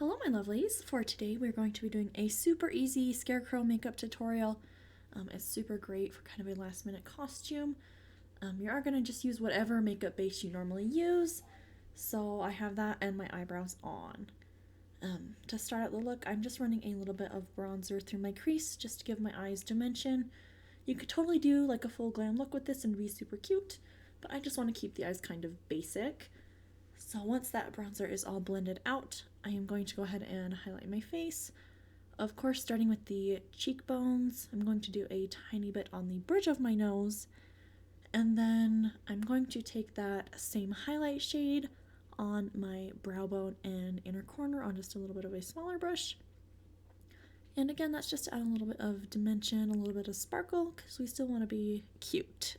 Hello my lovelies, for today we're going to be doing a super easy Scarecrow makeup tutorial. It's super great for kind of a last minute costume. You are going to just use whatever makeup base you normally use, so I have that and my eyebrows on. To start out the look, I'm just running a little bit of bronzer through my crease just to give my eyes dimension. You could totally do like a full glam look with this and be super cute, but I just want to keep the eyes kind of basic. So once that bronzer is all blended out, I am going to go ahead and highlight my face. Of course, starting with the cheekbones, I'm going to do a tiny bit on the bridge of my nose, and then I'm going to take that same highlight shade on my brow bone and inner corner on just a little bit of a smaller brush. And again, that's just to add a little bit of dimension, a little bit of sparkle, because we still want to be cute.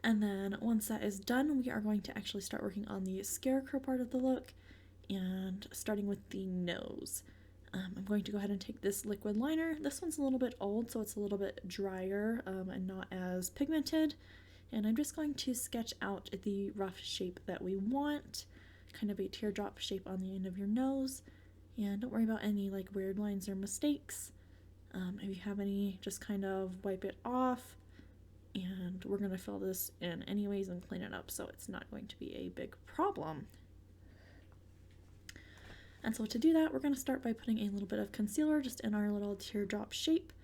And then once that is done, we are going to actually start working on the Scarecrow part of the look, and starting with the nose. I'm going to go ahead and take this liquid liner. This one's a little bit old, so it's a little bit drier and not as pigmented. And I'm just going to sketch out the rough shape that we want, kind of a teardrop shape on the end of your nose. And don't worry about any like weird lines or mistakes. If you have any, just kind of wipe it off. And we're going to fill this in anyways and clean it up, so it's not going to be a big problem. And so to do that, we're going to start by putting a little bit of concealer just in our little teardrop shape.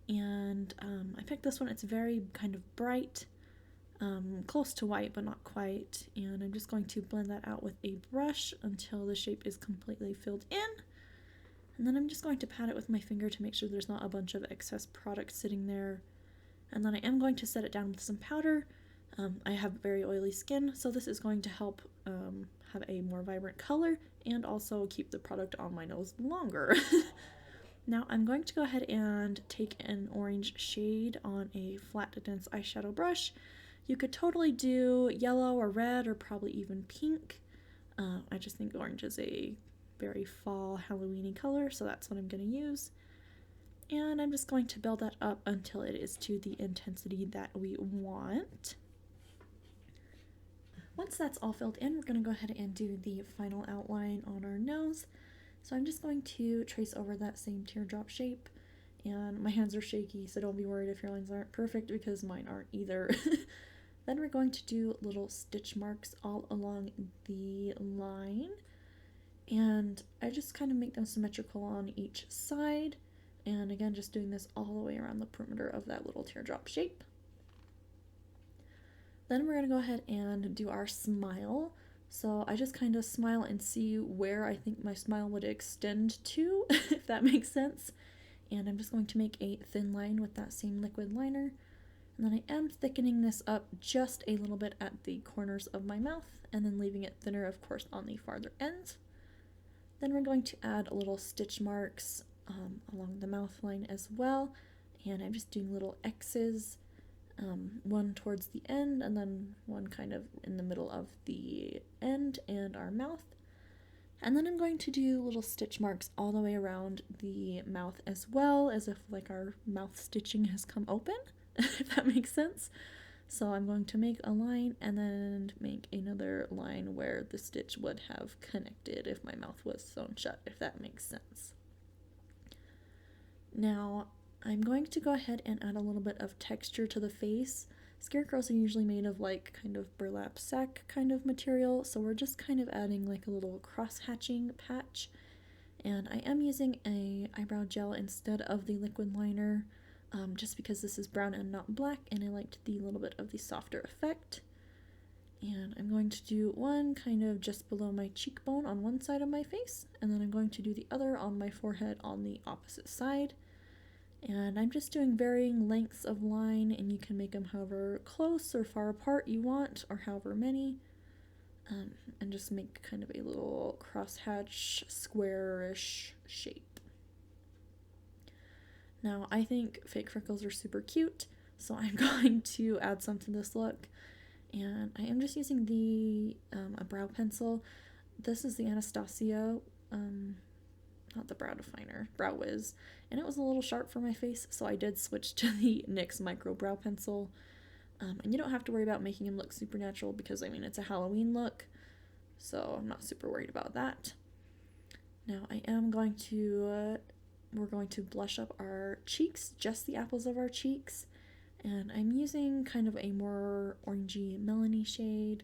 And I picked this one. It's very kind of bright, close to white but not quite, and I'm just going to blend that out with a brush until the shape is completely filled in. And then I'm just going to pat it with my finger to make sure there's not a bunch of excess product sitting there. And then I am going to set it down with some powder. I have very oily skin, so this is going to help have a more vibrant color and also keep the product on my nose longer. Now I'm going to go ahead and take an orange shade on a flat dense eyeshadow brush. You could totally do yellow or red or probably even pink. I just think orange is a very fall Halloween-y color, so that's what I'm going to use. And I'm just going to build that up until it is to the intensity that we want. Once that's all filled in, we're going to go ahead and do the final outline on our nose. So I'm just going to trace over that same teardrop shape. And my hands are shaky, so don't be worried if your lines aren't perfect, because mine aren't either. Then we're going to do little stitch marks all along the line. And I just kind of make them symmetrical on each side. And again, just doing this all the way around the perimeter of that little teardrop shape. Then we're going to go ahead and do our smile. So I just kind of smile and see where I think my smile would extend to, if that makes sense. And I'm just going to make a thin line with that same liquid liner. And then I am thickening this up just a little bit at the corners of my mouth, and then leaving it thinner, of course, on the farther ends. Then we're going to add little stitch marks along the mouth line as well, and I'm just doing little X's, one towards the end and then one kind of in the middle of the end and our mouth. And then I'm going to do little stitch marks all the way around the mouth as well, as if like our mouth stitching has come open, if that makes sense. So I'm going to make a line and then make another line where the stitch would have connected if my mouth was sewn shut, if that makes sense. Now, I'm going to go ahead and add a little bit of texture to the face. Scarecrows are usually made of like kind of burlap sack kind of material, so we're just kind of adding like a little cross-hatching patch. And I am using a eyebrow gel instead of the liquid liner, just because this is brown and not black, and I liked the little bit of the softer effect. And I'm going to do one kind of just below my cheekbone on one side of my face, and then I'm going to do the other on my forehead on the opposite side. And I'm just doing varying lengths of line, and you can make them however close or far apart you want, or however many, and just make kind of a little crosshatch square-ish shape. Now, I think fake freckles are super cute, so I'm going to add some to this look. And I am just using a brow pencil. This is the Anastasia, not the brow definer, Brow Wiz, and it was a little sharp for my face, so I did switch to the NYX micro brow pencil. And you don't have to worry about making him look super natural, because I mean it's a Halloween look, so I'm not super worried about that. Now I am going to, we're going to blush up our cheeks, just the apples of our cheeks. And I'm using kind of a more orangey melony shade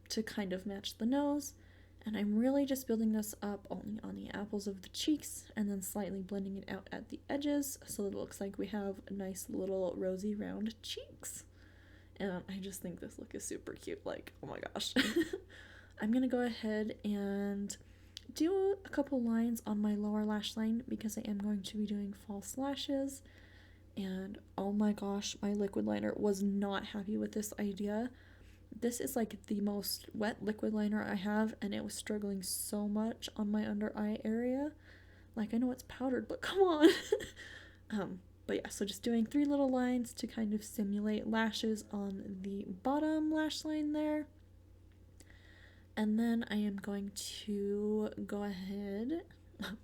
to kind of match the nose. And I'm really just building this up only on the apples of the cheeks and then slightly blending it out at the edges so that it looks like we have nice little rosy round cheeks. And I just think this look is super cute, like, oh my gosh. I'm gonna go ahead and do a couple lines on my lower lash line because I am going to be doing false lashes. And oh my gosh, my liquid liner was not happy with this idea. This is like the most wet liquid liner I have, and it was struggling so much on my under eye area. Like, I know it's powdered, but come on. But yeah, so just doing 3 little lines to kind of simulate lashes on the bottom lash line there. And then I am going to go ahead,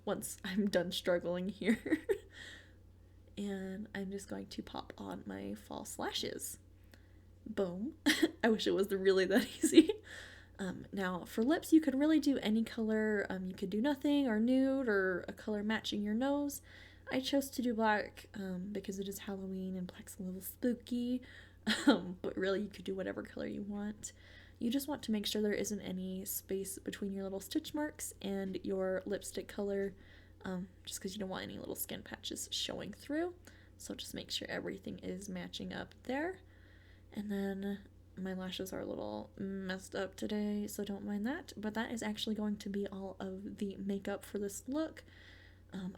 once I'm done struggling here, and I'm just going to pop on my false lashes. Boom. I wish it was really that easy. Now for lips, you could really do any color. You could do nothing or nude or a color matching your nose. I chose to do black because it is Halloween and black's a little spooky, but really you could do whatever color you want. You just want to make sure there isn't any space between your little stitch marks and your lipstick color, just because you don't want any little skin patches showing through. So just make sure everything is matching up there. And then my lashes are a little messed up today, so don't mind that. But that is actually going to be all of the makeup for this look.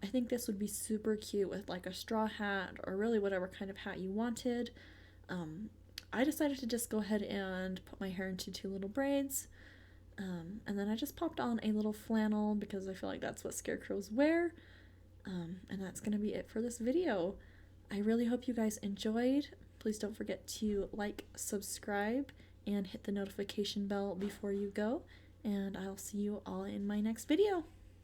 I think this would be super cute with like a straw hat or really whatever kind of hat you wanted. I decided to just go ahead and put my hair into 2 little braids. And then I just popped on a little flannel because I feel like that's what scarecrows wear. And that's going to be it for this video. I really hope you guys enjoyed. Please don't forget to like, subscribe, and hit the notification bell before you go. And I'll see you all in my next video.